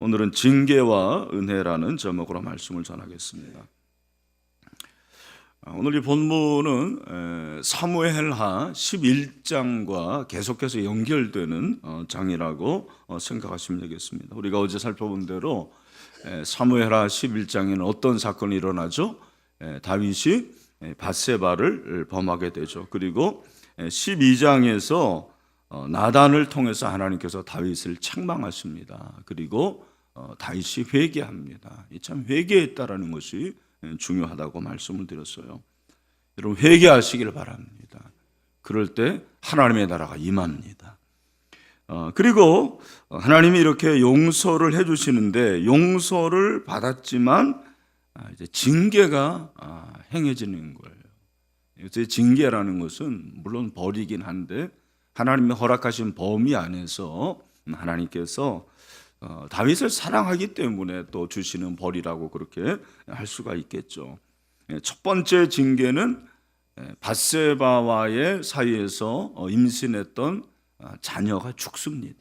오늘은 징계와 은혜라는 제목으로 말씀을 전하겠습니다. 오늘 이 본문은 사무엘하 11장과 계속해서 연결되는 장이라고 생각하시면 되겠습니다. 우리가 어제 살펴본 대로 사무엘하 11장에는 어떤 사건이 일어나죠? 다윗이 밧세바를 범하게 되죠. 그리고 12장에서 나단을 통해서 하나님께서 다윗을 책망하십니다. 그리고 다윗이 회개합니다. 참 회개했다라는 것이 중요하다고 말씀을 드렸어요. 여러분 회개하시길 바랍니다. 그럴 때 하나님의 나라가 임합니다. 그리고 하나님이 이렇게 용서를 해주시는데 용서를 받았지만 이제 징계가 행해지는 거예요. 이제 징계라는 것은 물론 벌이긴 한데 하나님의 허락하신 범위 안에서 하나님께서 다윗을 사랑하기 때문에 또 주시는 벌이라고 그렇게 할 수가 있겠죠. 첫 번째 징계는 밧세바와의 사이에서 임신했던 자녀가 죽습니다.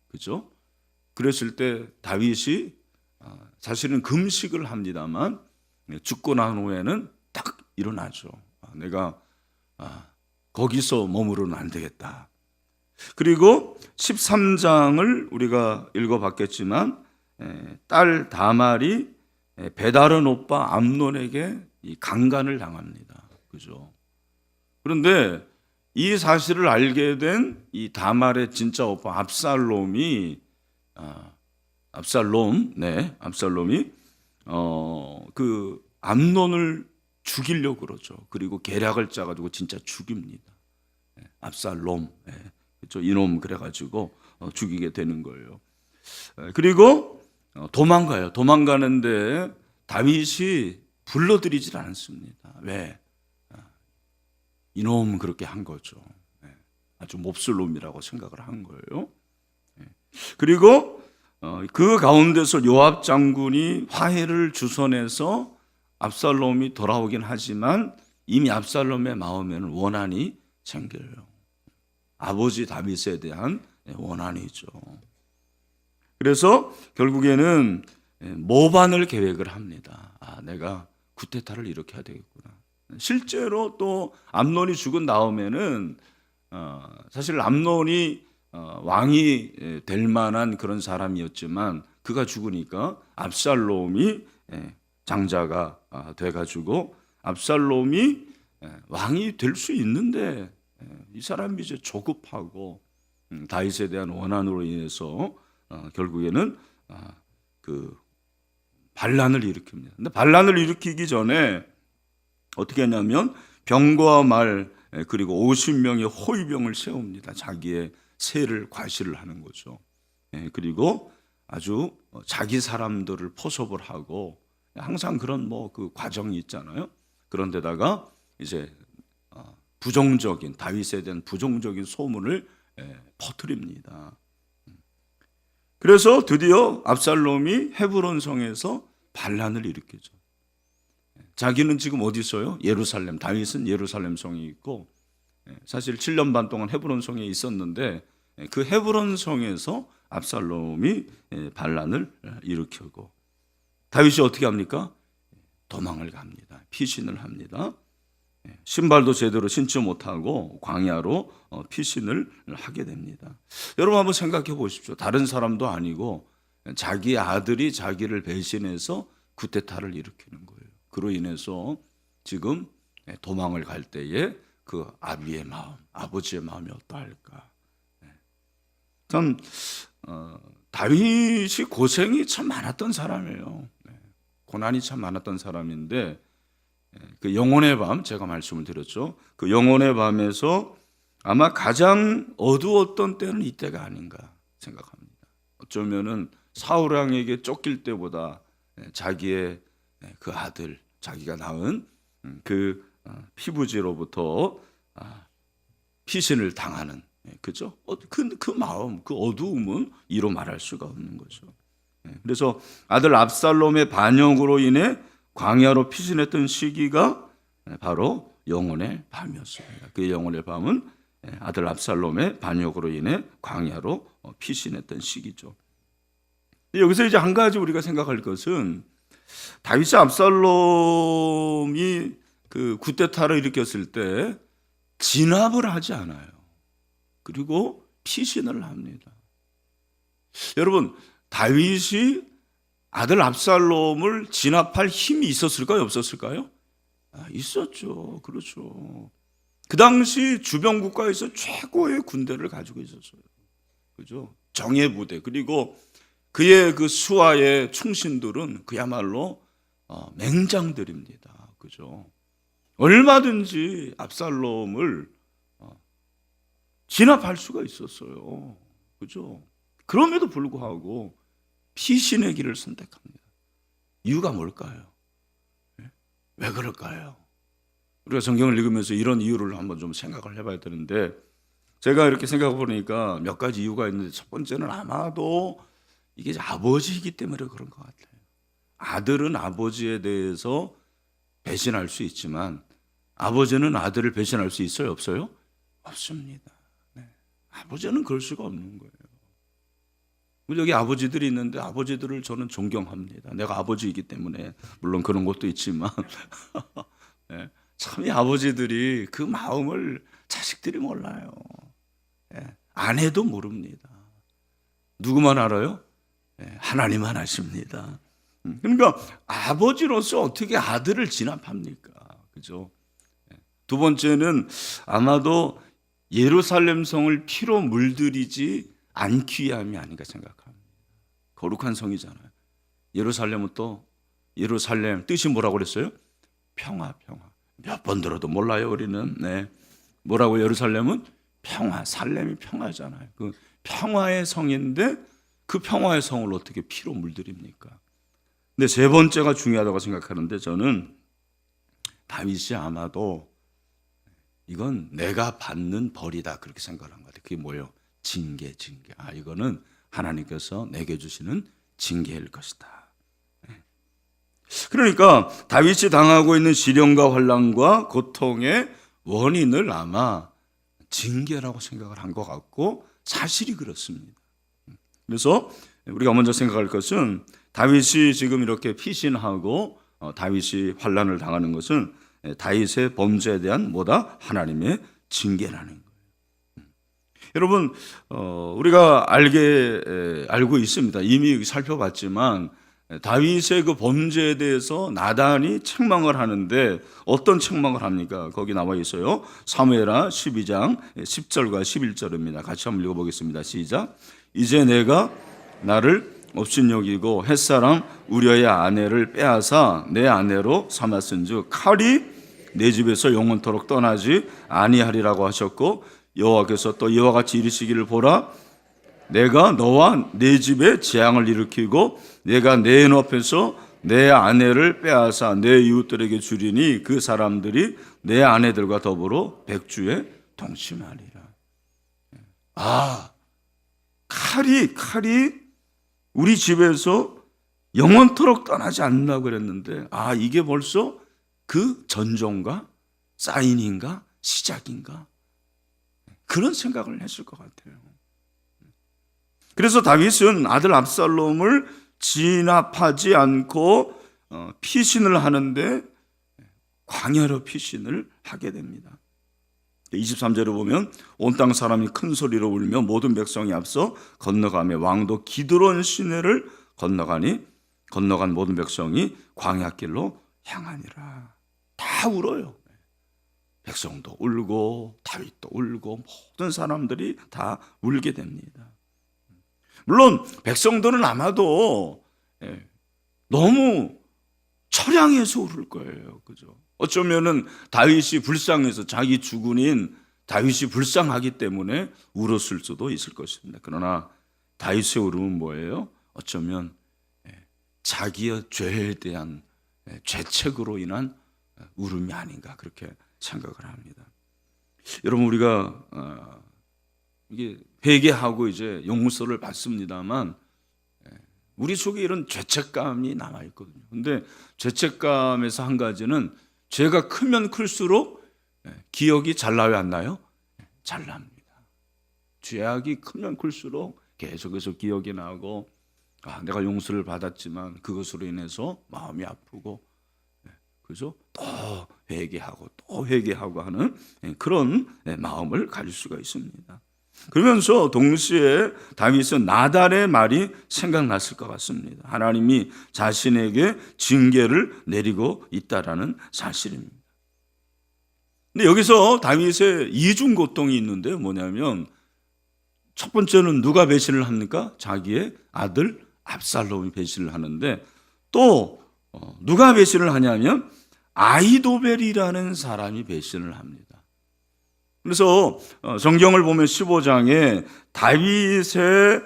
그죠? 그랬을 때 다윗이 사실은 금식을 합니다만 죽고 난 후에는 딱 일어나죠. 내가 거기서 머무르면 안 되겠다. 그리고 13장을 우리가 읽어봤겠지만 딸 다말이 배다른 오빠 암논에게 이 강간을 당합니다. 그죠? 그런데 이 사실을 알게 된 이 다말의 진짜 오빠 압살롬이 그 암논을 죽이려고 그러죠. 그리고 계략을 짜가지고 진짜 죽입니다. 압살롬, 그렇죠? 이놈 그래가지고 죽이게 되는 거예요. 그리고 도망가요. 도망가는데 다윗이 불러들이질 않습니다. 왜? 이놈 그렇게 한 거죠. 아주 몹쓸 놈이라고 생각을 한 거예요. 그리고 그 가운데서 요압 장군이 화해를 주선해서 압살롬이 돌아오긴 하지만 이미 압살롬의 마음에는 원한이 생겨요. 아버지 다윗에 대한 원한이죠. 그래서 결국에는 모반을 계획을 합니다. 내가 쿠데타를 일으켜야 되겠구나. 실제로 또 암논이 죽은 다음에는 사실 암논이 왕이 될 만한 그런 사람이었지만 그가 죽으니까 압살롬이 장자가 돼가지고 압살롬이 왕이 될 수 있는데 이 사람이 이제 조급하고 다윗에 대한 원한으로 인해서 결국에는 그 반란을 일으킵니다. 근데 반란을 일으키기 전에 어떻게 했냐면 병과 말 그리고 50명의 호위병을 세웁니다. 자기의 세를 과시를 하는 거죠. 그리고 아주 자기 사람들을 포섭을 하고 항상 그런 그 과정이 있잖아요. 그런데다가 이제 부정적인 다윗에 대한 부정적인 소문을 퍼뜨립니다. 그래서 드디어 압살롬이 헤브론 성에서 반란을 일으키죠. 자기는 지금 어디 있어요? 예루살렘. 다윗은 예루살렘 성에 있고 사실 7년 반 동안 헤브론 성에 있었는데 그 헤브론 성에서 압살롬이 반란을 일으키고 다윗이 어떻게 합니까? 도망을 갑니다. 피신을 합니다. 신발도 제대로 신지 못하고 광야로 피신을 하게 됩니다. 여러분 한번 생각해 보십시오. 다른 사람도 아니고 자기 아들이 자기를 배신해서 쿠데타를 일으키는 거예요. 그로 인해서 지금 도망을 갈 때에 그 아비의 마음, 아버지의 마음이 어떠할까? 참 다윗이 고생이 참 많았던 사람이에요. 고난이 참 많았던 사람인데 그 영혼의 밤 제가 말씀을 드렸죠. 그 영혼의 밤에서 아마 가장 어두웠던 때는 이때가 아닌가 생각합니다. 어쩌면은 사울 왕에게 쫓길 때보다 자기의 그 아들, 자기가 낳은 그 피부지로부터 피신을 당하는 그죠? 그 마음, 그 어두움은 이로 말할 수가 없는 거죠. 그래서 아들 압살롬의 반역으로 인해 광야로 피신했던 시기가 바로 영혼의 밤이었습니다. 그 영혼의 밤은 아들 압살롬의 반역으로 인해 광야로 피신했던 시기죠. 여기서 이제 한 가지 우리가 생각할 것은 다윗이 압살롬이 그 쿠데타를 일으켰을 때 진압을 하지 않아요. 그리고 피신을 합니다. 여러분, 다윗이 아들 압살롬을 진압할 힘이 있었을까요? 없었을까요? 있었죠. 그렇죠. 그 당시 주변 국가에서 최고의 군대를 가지고 있었어요. 그죠? 정예 부대. 그리고 그의 그 수하의 충신들은 그야말로 맹장들입니다. 그죠? 얼마든지 압살롬을 진압할 수가 있었어요. 그죠? 그럼에도 불구하고 피신의 길을 선택합니다. 이유가 뭘까요? 왜 그럴까요? 우리가 성경을 읽으면서 이런 이유를 한번 좀 생각을 해봐야 되는데, 제가 이렇게 생각해 보니까 몇 가지 이유가 있는데, 첫 번째는 아마도 이게 아버지이기 때문에 그런 것 같아요. 아들은 아버지에 대해서 배신할 수 있지만 아버지는 아들을 배신할 수 있어요? 없어요? 없습니다. 네. 아버지는 그럴 수가 없는 거예요. 여기 아버지들이 있는데 아버지들을 저는 존경합니다. 내가 아버지이기 때문에 물론 그런 것도 있지만 네. 참 이 아버지들이 그 마음을 자식들이 몰라요. 네. 아내도 모릅니다. 누구만 알아요? 네. 하나님만 아십니다. 그러니까 아버지로서 어떻게 아들을 진압합니까? 그죠? 두 번째는 아마도 예루살렘 성을 피로 물들이지 않기 위함이 아닌가 생각합니다. 거룩한 성이잖아요. 예루살렘은 또 예루살렘 뜻이 뭐라고 그랬어요? 평화, 평화. 몇 번 들어도 몰라요, 우리는. 네. 뭐라고 예루살렘은? 평화. 살렘이 평화잖아요. 그 평화의 성인데 그 평화의 성을 어떻게 피로 물들입니까? 근데 세 번째가 중요하다고 생각하는데, 저는 다윗이 아마도 이건 내가 받는 벌이다 그렇게 생각을 한 것 같아요. 그게 뭐예요? 징계. 이거는 하나님께서 내게 주시는 징계일 것이다. 그러니까 다윗이 당하고 있는 시련과 환난과 고통의 원인을 아마 징계라고 생각을 한 것 같고, 사실이 그렇습니다. 그래서 우리가 먼저 생각할 것은 다윗이 지금 이렇게 피신하고 다윗이 환난을 당하는 것은 다윗의 범죄에 대한 뭐다? 하나님의 징계라는 거예요. 여러분, 우리가 알고 있습니다. 이미 살펴봤지만 다윗의 그 범죄에 대해서 나단이 책망을 하는데 어떤 책망을 합니까? 거기 나와 있어요. 사무엘하 12장 10절과 11절입니다. 같이 한번 읽어보겠습니다. 시작. 이제 내가 나를 업신여기고 햇사람 우리의 아내를 빼앗아 내 아내로 삼았은즉 칼이 내 집에서 영원토록 떠나지 아니하리라고 하셨고, 여호와께서 또 이와 같이 이르시기를 보라, 내가 너와 내 집에 재앙을 일으키고 내가 내 눈앞에서 내 아내를 빼앗아 내 이웃들에게 주리니 그 사람들이 내 아내들과 더불어 백주에 동침하리라. 칼이 우리 집에서 영원토록 떠나지 않는다고 그랬는데, 이게 벌써 그 전종가 사인인가 시작인가, 그런 생각을 했을 것 같아요. 그래서 다윗은 아들 압살롬을 진압하지 않고 피신을 하는데 광야로 피신을 하게 됩니다. 23절에 보면 온 땅 사람이 큰 소리로 울며 모든 백성이 앞서 건너가며 왕도 기드론 시내를 건너간 모든 백성이 광야길로 향하니라. 다 울어요. 백성도 울고 다윗도 울고 모든 사람들이 다 울게 됩니다. 물론 백성들은 아마도 너무 처량해서 울을 거예요. 그죠? 어쩌면은 다윗이 불쌍해서, 자기 주군인 다윗이 불쌍하기 때문에 울었을 수도 있을 것입니다. 그러나 다윗의 울음은 뭐예요? 어쩌면 자기의 죄에 대한 죄책으로 인한 울음이 아닌가 그렇게 생각을 합니다. 여러분, 우리가 이게 회개하고 이제 용서를 받습니다만 우리 속에 이런 죄책감이 남아 있거든요. 근데 죄책감에서 한 가지는 죄가 크면 클수록 기억이 잘 나요, 안 나요? 잘 납니다. 죄악이 크면 클수록 계속해서 기억이 나고, 내가 용서를 받았지만 그것으로 인해서 마음이 아프고, 그죠? 또 회개하고 하는 그런 마음을 가질 수가 있습니다. 그러면서 동시에 다윗은 나단의 말이 생각났을 것 같습니다. 하나님이 자신에게 징계를 내리고 있다라는 사실입니다. 근데 여기서 다윗의 이중 고통이 있는데요. 뭐냐면 첫 번째는 누가 배신을 합니까? 자기의 아들 압살롬이 배신을 하는데, 또 누가 배신을 하냐면 아히도벨이라는 사람이 배신을 합니다. 그래서 성경을 보면 15장에 다윗의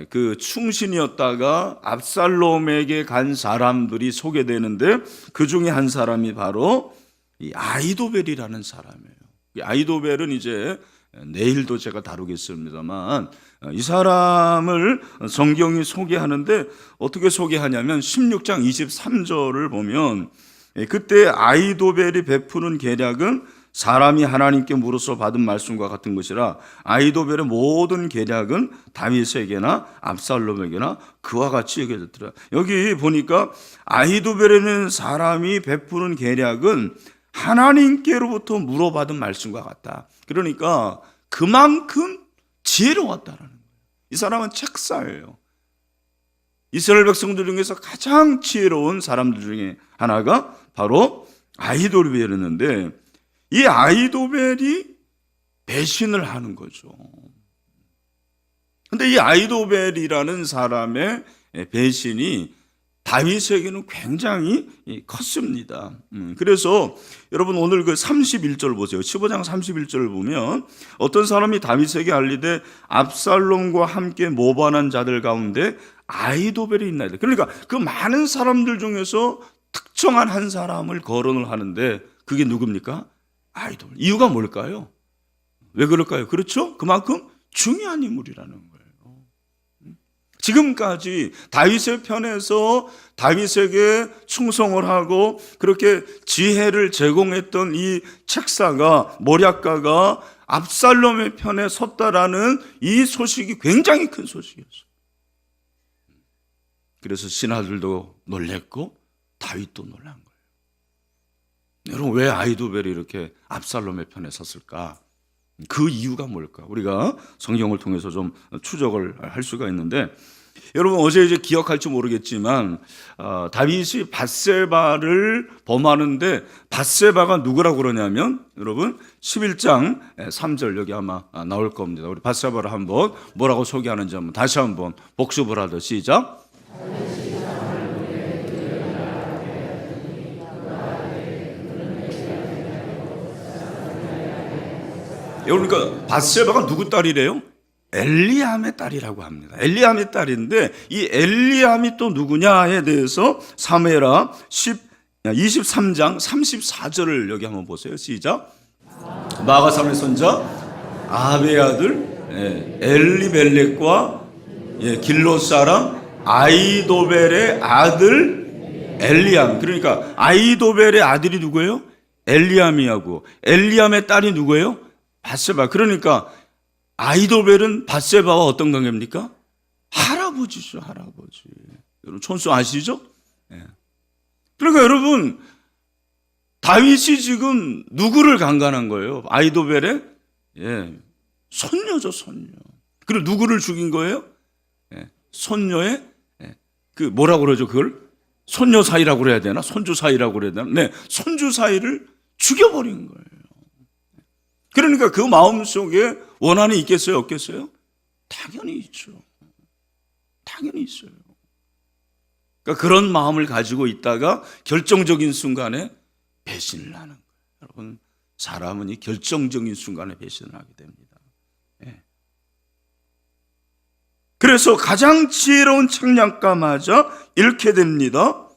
그 충신이었다가 압살롬에게 간 사람들이 소개되는데, 그 중에 한 사람이 바로 이 아히도벨이라는 사람이에요. 이 아히도벨은 이제 내일도 제가 다루겠습니다만, 이 사람을 성경이 소개하는데 어떻게 소개하냐면 16장 23절을 보면, 그때 아히도벨이 베푸는 계략은 사람이 하나님께 물어서 받은 말씀과 같은 것이라 아히도벨의 모든 계략은 다윗에게나 압살롬에게나 그와 같이 여겨졌더라. 여기 보니까 아히도벨에는 사람이 베푸는 계략은 하나님께로부터 물어받은 말씀과 같다. 그러니까 그만큼 지혜로웠다라는 거예요. 이 사람은 책사예요. 이스라엘 백성들 중에서 가장 지혜로운 사람들 중에 하나가 바로 아히도벨이었는데, 이 아히도벨이 배신을 하는 거죠. 근데 이 아히도벨이라는 사람의 배신이 다윗에게는 굉장히 컸습니다. 그래서 여러분 오늘 그 31절 보세요. 15장 31절을 보면 어떤 사람이 다윗에게 알리되 압살롬과 함께 모반한 자들 가운데 아히도벨이 있나이다. 그러니까 그 많은 사람들 중에서 특정한 한 사람을 거론을 하는데, 그게 누굽니까? 아히도벨. 이유가 뭘까요? 왜 그럴까요? 그렇죠? 그만큼 중요한 인물이라는 거예요. 지금까지 다윗의 편에서 다윗에게 충성을 하고 그렇게 지혜를 제공했던 이 책사가, 모략가가 압살롬의 편에 섰다라는 이 소식이 굉장히 큰 소식이었어요. 그래서 신하들도 놀랬고 다윗도 놀란 거예요. 여러분, 왜 아히도벨이 이렇게 압살롬의 편에 섰을까? 그 이유가 뭘까? 우리가 성경을 통해서 좀 추적을 할 수가 있는데, 여러분 어제 이제 기억할지 모르겠지만 다윗이 밧세바를 범하는데, 밧세바가 누구라고 그러냐면 여러분 11장 3절 여기 아마 나올 겁니다. 우리 밧세바를 한번 뭐라고 소개하는지 한번 다시 한번 복습을 하듯 시작. 그러니까 밧세바가 누구 딸이래요? 엘리암의 딸이라고 합니다. 엘리암의 딸인데, 이 엘리암이 또 누구냐에 대해서 사무엘하 23장 34절을 여기 한번 보세요. 시작. 마가삼의 손자 아합의 아들 엘리벨렉과 길롯 사람 아히도벨의 아들 엘리암. 그러니까 아히도벨의 아들이 누구예요? 엘리암이하고, 엘리암의 딸이 누구예요? 밧세바. 그러니까 아히도벨은 밧세바와 어떤 관계입니까? 할아버지죠, 할아버지. 여러분 촌수 아시죠? 그러니까 여러분 다윗이 지금 누구를 강간한 거예요? 아히도벨의 손녀죠, 손녀. 그리고 누구를 죽인 거예요? 손녀의 그 뭐라고 그러죠? 그걸 손녀 사이라고 그래야 되나? 손주 사이라고 그래야 되나? 네, 손주 사이를 죽여버린 거예요. 그러니까 그 마음속에 원한이 있겠어요, 없겠어요? 당연히 있죠. 당연히 있어요. 그러니까 그런 마음을 가지고 있다가 결정적인 순간에 배신을 하는 거예요. 여러분, 사람은 이 결정적인 순간에 배신을 하게 됩니다. 그래서 가장 지혜로운 책략가마저 잃게 됩니다.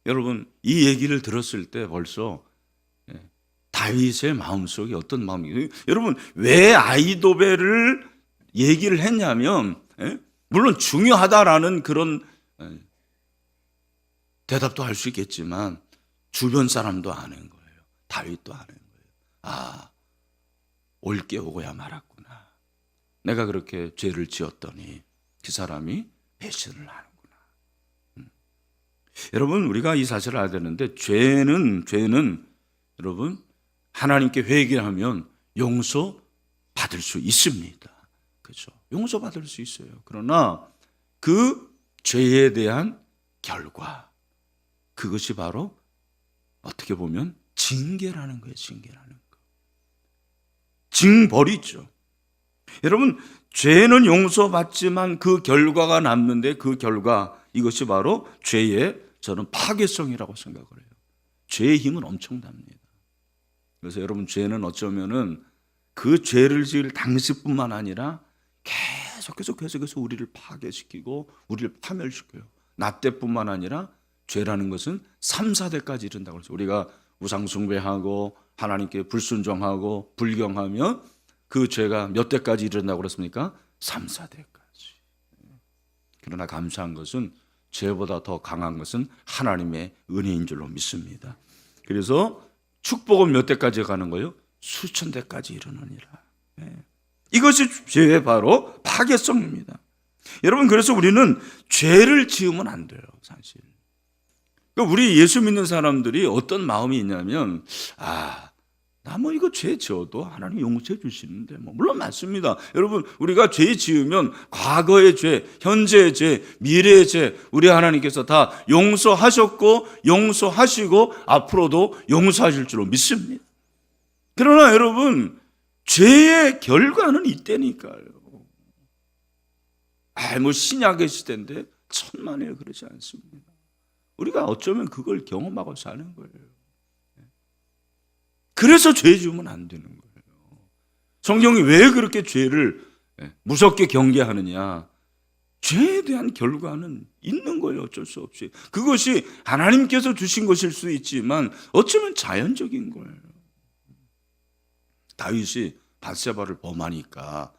여러분, 이 얘기를 들었을 때 벌써 다윗의 마음속에 어떤 마음이, 여러분 왜 아히도벨을 얘기를 했냐면 물론 중요하다라는 그런 대답도 할 수 있겠지만 주변 사람도 아는 거예요. 다윗도 아는 거예요. 올 게 오고야 말았구나. 내가 그렇게 죄를 지었더니 그 사람이 배신을 하는구나. 여러분, 우리가 이 사실을 알아야 되는데, 죄는 여러분 하나님께 회개하면 용서받을 수 있습니다. 그렇죠? 용서받을 수 있어요. 그러나 그 죄에 대한 결과, 그것이 바로 어떻게 보면 징계라는 거예요. 징계라는 거. 징벌이죠. 여러분, 죄는 용서받지만 그 결과가 남는데, 그 결과, 이것이 바로 죄의 저는 파괴성이라고 생각을 해요. 죄의 힘은 엄청납니다. 그래서 여러분, 죄는 어쩌면은 그 죄를 지을 당시뿐만 아니라 계속해서 우리를 파괴시키고 우리를 파멸시켜요. 나 때뿐만 아니라 죄라는 것은 3, 4대까지 이른다고 그래서 우리가 우상 숭배하고 하나님께 불순종하고 불경하면 그 죄가 몇 대까지 이른다고 그랬습니까? 3, 4대까지. 그러나 감사한 것은 죄보다 더 강한 것은 하나님의 은혜인 줄로 믿습니다. 그래서 축복은 몇 대까지 가는 거예요? 수천 대까지 이르느니라. 이것이 죄의 바로 파괴성입니다. 여러분, 그래서 우리는 죄를 지으면 안 돼요, 사실. 우리 예수 믿는 사람들이 어떤 마음이 있냐면, 나 뭐 이거 죄 지어도 하나님 용서해 주시는데, 물론 맞습니다. 여러분, 우리가 죄 지으면 과거의 죄, 현재의 죄, 미래의 죄, 우리 하나님께서 다 용서하셨고, 용서하시고, 앞으로도 용서하실 줄로 믿습니다. 그러나 여러분, 죄의 결과는 있다니까요. 뭐 신약의 시대인데 천만에요, 그러지 않습니다. 우리가 어쩌면 그걸 경험하고 사는 거예요. 그래서 죄 지으면 안 되는 거예요. 성경이 왜 그렇게 죄를 무섭게 경계하느냐? 죄에 대한 결과는 있는 거예요, 어쩔 수 없이. 그것이 하나님께서 주신 것일 수 있지만 어쩌면 자연적인 거예요. 다윗이 밧세바를 범하니까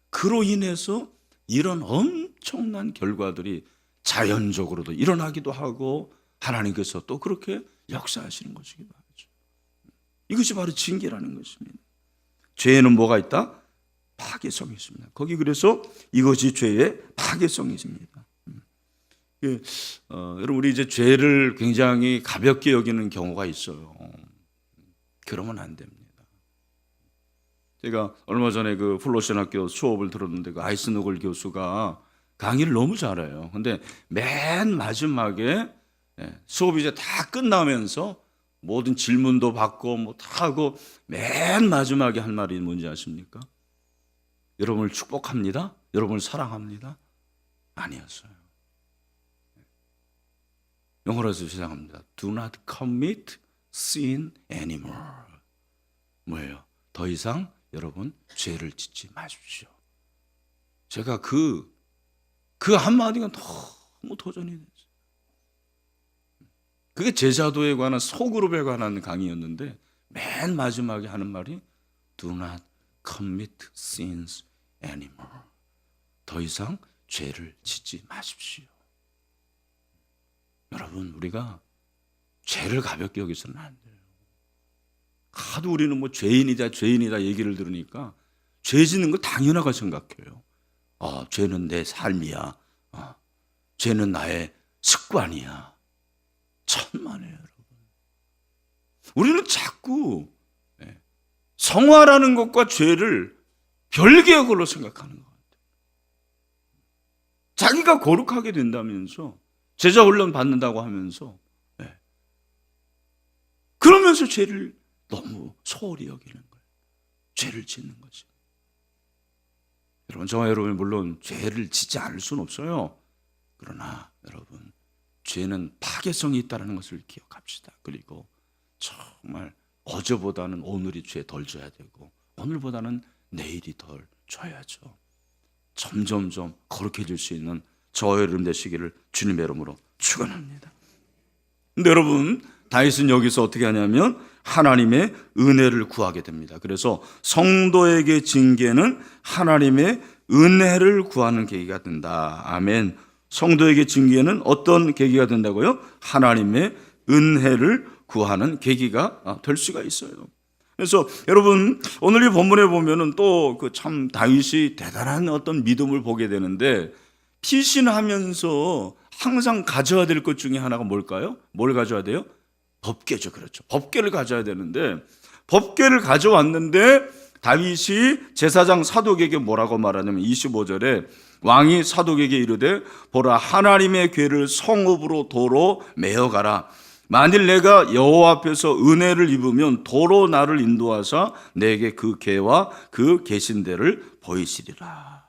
그로 인해서 이런 엄청난 결과들이 자연적으로도 일어나기도 하고 하나님께서 또 그렇게 역사하시는 것이기도 하죠. 이것이 바로 징계라는 것입니다. 죄에는 뭐가 있다? 파괴성이 있습니다. 거기 그래서 이것이 죄의 파괴성이 있습니다. 여러분, 우리 이제 죄를 굉장히 가볍게 여기는 경우가 있어요. 그러면 안 됩니다. 제가 얼마 전에 그 플로션 학교 수업을 들었는데 그 아이스노글 교수가 강의를 너무 잘해요. 근데 맨 마지막에 수업이 이제 다 끝나면서 모든 질문도 받고 뭐 다 하고 맨 마지막에 한 말이 뭔지 아십니까? 여러분을 축복합니다. 여러분을 사랑합니다. 아니었어요. 영어로 해서 시작합니다. Do not commit sin anymore. 뭐예요? 더 이상 여러분 죄를 짓지 마십시오. 제가 그 한마디가 너무 도전이 됐어요. 그게 제자도에 관한 소그룹에 관한 강의였는데 맨 마지막에 하는 말이 Do not commit sins anymore. 더 이상 죄를 짓지 마십시오. 여러분, 우리가 죄를 가볍게 여기서는 안 돼요. 하도 우리는 뭐 죄인이다 얘기를 들으니까 죄 짓는 걸 당연하게 생각해요. 죄는 내 삶이야. 죄는 나의 습관이야. 천만에요, 여러분. 우리는 자꾸 성화라는 것과 죄를 별개의 걸로 생각하는 것 같아요. 자기가 거룩하게 된다면서 제자 훈련 받는다고 하면서 그러면서 죄를 너무 소홀히 여기는 거예요. 죄를 짓는 거죠. 여러분, 저와 여러분이 물론 죄를 짓지 않을 수는 없어요. 그러나 여러분, 죄는 파괴성이 있다는 것을 기억합시다. 그리고 정말 어제보다는 오늘이 죄 덜 져야 되고 오늘보다는 내일이 덜 져야죠. 점점점 거룩해질 수 있는 저와 여러분 되시기를 주님의 이름으로 축원합니다. 근데 여러분, 다윗은 여기서 어떻게 하냐면 하나님의 은혜를 구하게 됩니다. 그래서 성도에게 징계는 하나님의 은혜를 구하는 계기가 된다. 아멘. 성도에게 징계는 어떤 계기가 된다고요? 하나님의 은혜를 구하는 계기가 될 수가 있어요. 그래서 여러분, 오늘 이 본문에 보면은 또 그 참 다윗이 대단한 어떤 믿음을 보게 되는데 피신하면서 항상 가져야 될 것 중에 하나가 뭘까요? 뭘 가져야 돼요? 법궤죠. 그렇죠. 법궤를 가져야 되는데 법궤를 가져왔는데 다윗이 제사장 사독에게 뭐라고 말하냐면 25절에 왕이 사독에게 이르되 보라 하나님의 궤를 성읍으로 도로 메어가라. 만일 내가 여호와 앞에서 은혜를 입으면 도로 나를 인도하사 내게 그 궤와 그 계신 데를 보이시리라.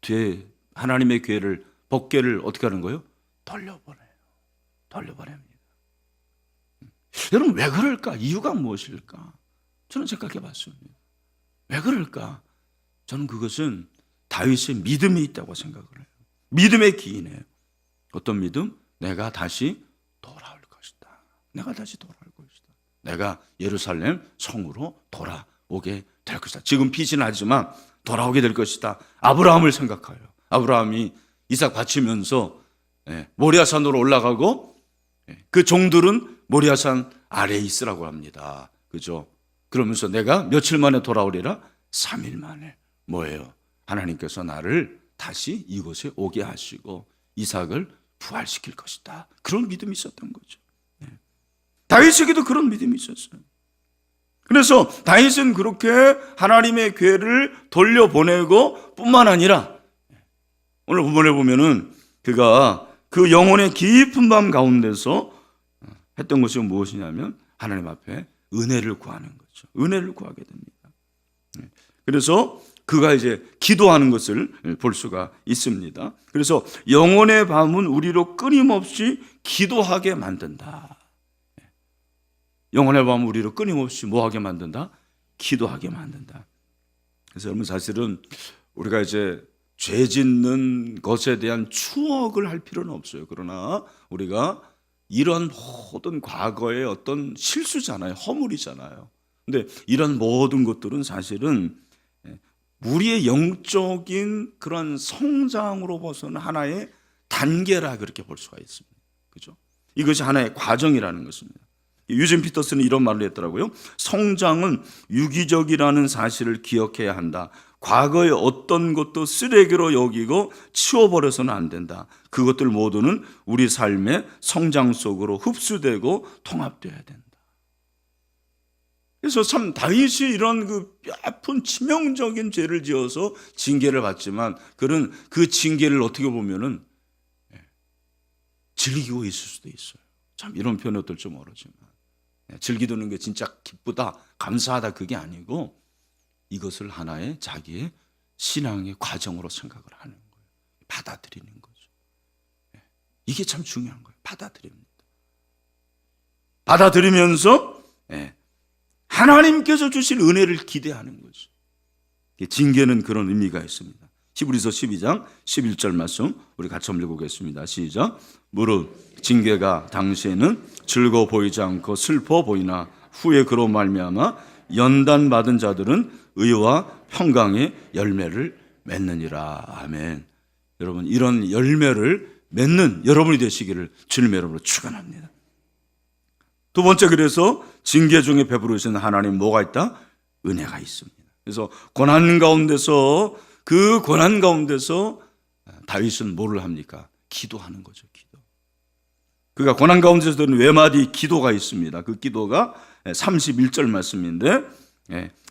뒤에 하나님의 궤를 법궤를 어떻게 하는 거예요? 돌려보내요. 돌려보냅니다. 여러분 왜 그럴까? 이유가 무엇일까? 저는 생각해 봤습니다. 왜 그럴까? 저는 그것은 다윗의 믿음이 있다고 생각을 해요. 믿음의 기인이에요. 어떤 믿음? 내가 다시 돌아올 것이다. 내가 다시 돌아올 것이다. 내가 예루살렘 성으로 돌아오게 될 것이다. 지금 피신하지만 돌아오게 될 것이다. 아브라함을 생각해요. 아브라함이 이삭 바치면서 모리아산으로 올라가고 그 종들은 모리아산 아래에 있으라고 합니다. 그죠? 그러면서 내가 며칠 만에 돌아오리라? 3일 만에. 뭐예요? 하나님께서 나를 다시 이곳에 오게 하시고 이삭을 부활시킬 것이다. 그런 믿음이 있었던 거죠. 다윗에게도 그런 믿음이 있었어요. 그래서 다윗은 그렇게 하나님의 궤를 돌려보내고 뿐만 아니라 오늘 본문에 보면은 그가 그 영혼의 깊은 밤 가운데서 했던 것이 무엇이냐면 하나님 앞에 은혜를 구하는 거죠. 은혜를 구하게 됩니다. 그래서 그가 이제 기도하는 것을 볼 수가 있습니다. 그래서 영혼의 밤은 우리로 끊임없이 기도하게 만든다. 영혼의 밤은 우리로 끊임없이 뭐하게 만든다? 기도하게 만든다. 그래서 여러분 사실은 우리가 이제 죄 짓는 것에 대한 추억을 할 필요는 없어요. 그러나 우리가 이런 모든 과거의 어떤 실수잖아요. 허물이잖아요. 근데 이런 모든 것들은 사실은 우리의 영적인 그런 성장으로 봐서는 하나의 단계라 그렇게 볼 수가 있습니다. 그죠? 이것이 하나의 과정이라는 것입니다. 유진 피터스는 이런 말을 했더라고요. 성장은 유기적이라는 사실을 기억해야 한다. 과거의 어떤 것도 쓰레기로 여기고 치워버려서는 안 된다. 그것들 모두는 우리 삶의 성장 속으로 흡수되고 통합되어야 된다. 그래서 참 다윗이 이런 그 뼈아픈 치명적인 죄를 지어서 징계를 받지만 그는 그 징계를 어떻게 보면은 즐기고 있을 수도 있어요. 참 이런 표현이 어떨지 모르지만 즐기도는 게 진짜 기쁘다, 감사하다 그게 아니고 이것을 하나의 자기의 신앙의 과정으로 생각을 하는 거예요. 받아들이는 거죠. 이게 참 중요한 거예요. 받아들입니다. 받아들이면서 하나님께서 주실 은혜를 기대하는 거죠. 징계는 그런 의미가 있습니다. 히브리서 12장 11절 말씀 우리 같이 한번 읽어보겠습니다. 시작. 무릇 징계가 당시에는 즐거워 보이지 않고 슬퍼 보이나 후에 그로 말미암아 연단받은 자들은 의와 평강의 열매를 맺느니라. 아멘. 여러분 이런 열매를 맺는 여러분이 되시기를 주님의 이름으로 축원합니다. 두 번째, 그래서 징계 중에 베풀으시는 하나님 뭐가 있다? 은혜가 있습니다. 그래서 고난 가운데서 그 고난 가운데서 다윗은 뭐를 합니까? 기도하는 거죠. 기도. 그가 고난 가운데서 드는 외마디 기도가 있습니다. 그 기도가 31절 말씀인데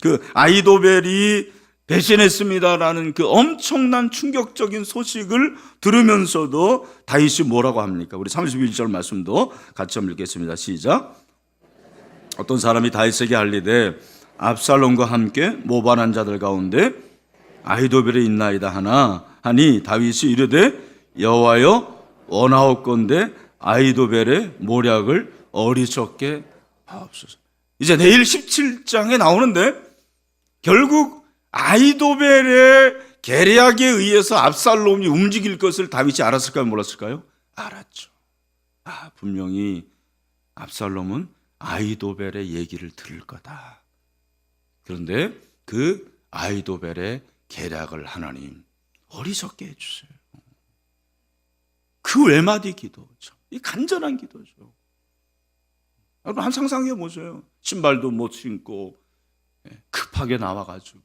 그 아히도벨이 배신했습니다라는 그 엄청난 충격적인 소식을 들으면서도 다윗이 뭐라고 합니까? 우리 31절 말씀도 같이 한번 읽겠습니다. 시작. 어떤 사람이 다윗에게 알리되 압살롬과 함께 모반한 자들 가운데 아히도벨이 있나이다 하니 다윗이 이르되 여호와여 원하옵건대 아히도벨의 모략을 어리석게 하옵소서. 이제 내일 17장에 나오는데 결국 아히도벨의 계략에 의해서 압살롬이 움직일 것을 다윗이 알았을까요? 몰랐을까요? 알았죠. 분명히 압살롬은 아히도벨의 얘기를 들을 거다. 그런데 그 아히도벨의 계략을 하나님 어리석게 해주세요. 그 외마디 기도, 이 간절한 기도죠. 여러분 한 상상해 보세요. 신발도 못 신고 급하게 나와가지고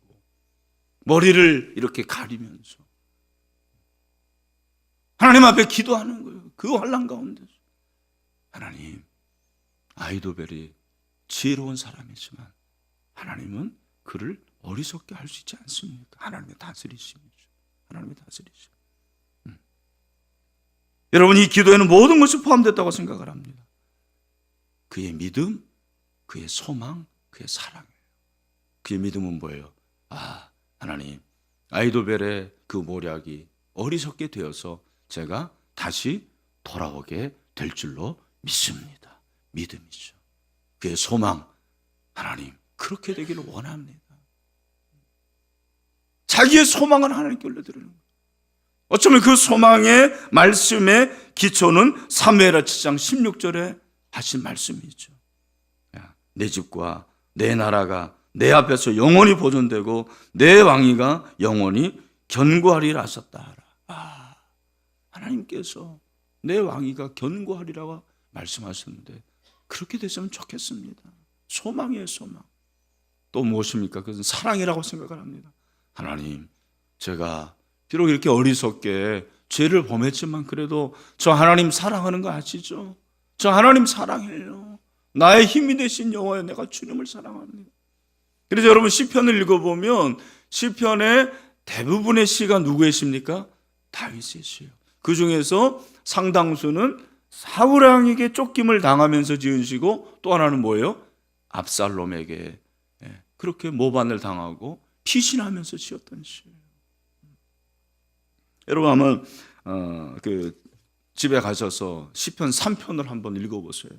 머리를 이렇게 가리면서 하나님 앞에 기도하는 거예요. 그 환난 가운데서. 하나님, 아히도벨이 지혜로운 사람이지만 하나님은 그를 어리석게 할 수 있지 않습니까? 하나님의 다스리심이죠. 하나님의 다스리심. 여러분, 이 기도에는 모든 것이 포함됐다고 생각을 합니다. 그의 믿음, 그의 소망, 그의 사랑이에요. 그의 믿음은 뭐예요? 하나님, 아히도벨의 그 모략이 어리석게 되어서 제가 다시 돌아오게 될 줄로 믿습니다. 믿음이죠. 그의 소망, 하나님, 그렇게 되기를 원합니다. 자기의 소망은 하나님께 올려드리는 거예요. 어쩌면 그 소망의 말씀의 기초는 사무엘하 7장 16절에 하신 말씀이죠. 내 집과 내 나라가 내 앞에서 영원히 보존되고 내 왕위가 영원히 견고하리라 하셨다. 하나님께서 내 왕위가 견고하리라고 말씀하셨는데 그렇게 됐으면 좋겠습니다. 소망이에요, 소망. 또 무엇입니까? 그것은 사랑이라고 생각을 합니다. 하나님, 제가 비록 이렇게 어리석게 죄를 범했지만 그래도 저 하나님 사랑하는 거 아시죠? 저 하나님 사랑해요. 나의 힘이 되신 여호와여, 내가 주님을 사랑합니다. 그래서 여러분, 시편을 읽어보면 시편의 대부분의 시가 누구의 시입니까? 다윗의 시예요. 그 중에서 상당수는 사울 왕에게 쫓김을 당하면서 지은 시고, 또 하나는 뭐예요? 압살롬에게 그렇게 모반을 당하고 피신하면서 지었던 시예요. 여러분, 아마 그 집에 가셔서 시편 3편을 한번 읽어보세요.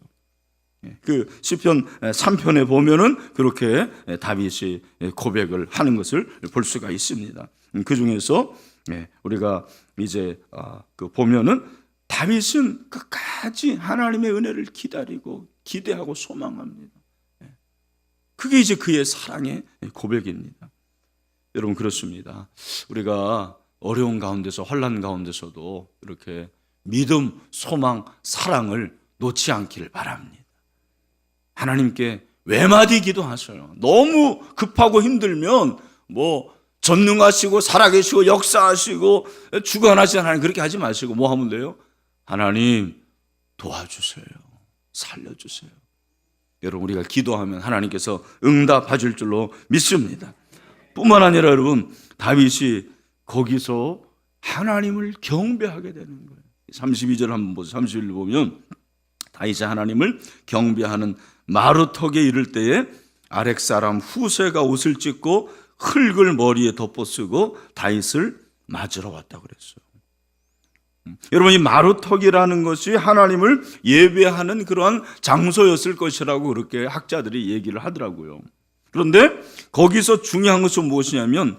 그 시편 3편에 보면은 그렇게 다윗이 고백을 하는 것을 볼 수가 있습니다. 그 중에서 우리가 이제 그 보면은 다윗은 끝까지 하나님의 은혜를 기다리고 기대하고 소망합니다. 그게 이제 그의 사랑의 고백입니다. 여러분, 그렇습니다. 우리가 어려운 가운데서, 환난 가운데서도 이렇게 믿음, 소망, 사랑을 놓지 않기를 바랍니다. 하나님께 외마디 기도하셔요. 너무 급하고 힘들면 전능하시고 살아계시고 역사하시고 주관하시는 하나님, 그렇게 하지 마시고 뭐 하면 돼요? 하나님 도와주세요. 살려주세요. 여러분, 우리가 기도하면 하나님께서 응답해 줄 줄로 믿습니다. 뿐만 아니라 여러분, 다윗이 거기서 하나님을 경배하게 되는 거예요. 32절 한번 보세요. 31절 보면 다윗이 하나님을 경배하는 마루턱에 이를 때에 아렉 사람 후세가 옷을 찢고 흙을 머리에 덮어쓰고 다윗을 맞으러 왔다고 그랬어요. 여러분, 이 마루턱이라는 것이 하나님을 예배하는 그러한 장소였을 것이라고 그렇게 학자들이 얘기를 하더라고요. 그런데 거기서 중요한 것은 무엇이냐면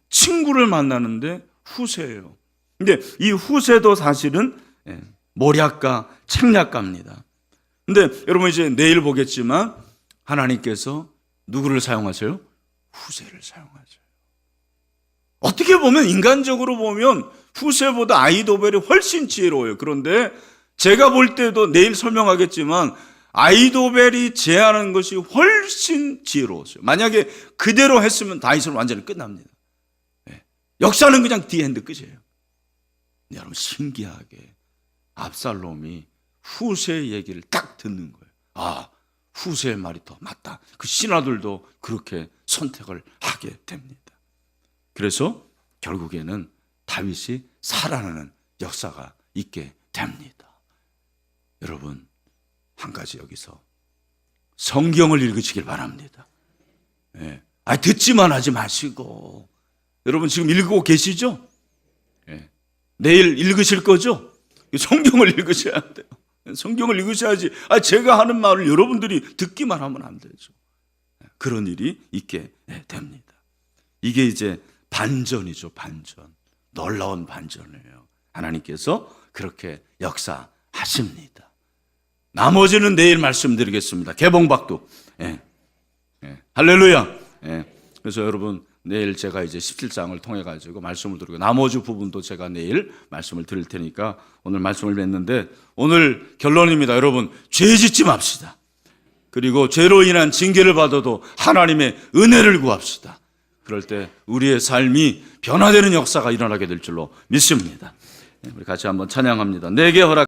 친구를 만나는데 후세예요. 근데 이 후세도 사실은 모략가, 책략가입니다. 근데 여러분, 이제 내일 보겠지만 하나님께서 누구를 사용하세요? 후세를 사용하세요. 어떻게 보면, 인간적으로 보면 후세보다 아히도벨이 훨씬 지혜로워요. 그런데 제가 볼 때도 내일 설명하겠지만 아히도벨이 제안한 것이 훨씬 지혜로웠어요. 만약에 그대로 했으면 다윗은 완전히 끝납니다. 역사는 그냥 디엔드 끝이에요. 여러분, 신기하게 압살롬이 후세의 얘기를 딱 듣는 거예요. 후세의 말이 더 맞다. 그 신하들도 그렇게 선택을 하게 됩니다. 그래서 결국에는 다윗이 살아나는 역사가 있게 됩니다. 여러분, 한 가지 여기서 성경을 읽으시길 바랍니다. 듣지만 하지 마시고, 여러분 지금 읽고 계시죠? 내일 읽으실 거죠? 성경을 읽으셔야 돼요. 성경을 읽으셔야지 제가 하는 말을 여러분들이 듣기만 하면 안 되죠. 그런 일이 있게 됩니다. 이게 이제 반전이죠. 반전. 놀라운 반전이에요. 하나님께서 그렇게 역사하십니다. 나머지는 내일 말씀드리겠습니다. 개봉박두. 할렐루야. 그래서 여러분, 내일 제가 이제 17장을 통해 가지고 말씀을 드리고 나머지 부분도 제가 내일 말씀을 드릴 테니까 오늘 말씀을 맺는데, 오늘 결론입니다. 여러분, 죄 짓지 맙시다. 그리고 죄로 인한 징계를 받아도 하나님의 은혜를 구합시다. 그럴 때 우리의 삶이 변화되는 역사가 일어나게 될 줄로 믿습니다. 우리 같이 한번 찬양합니다. 내게 허락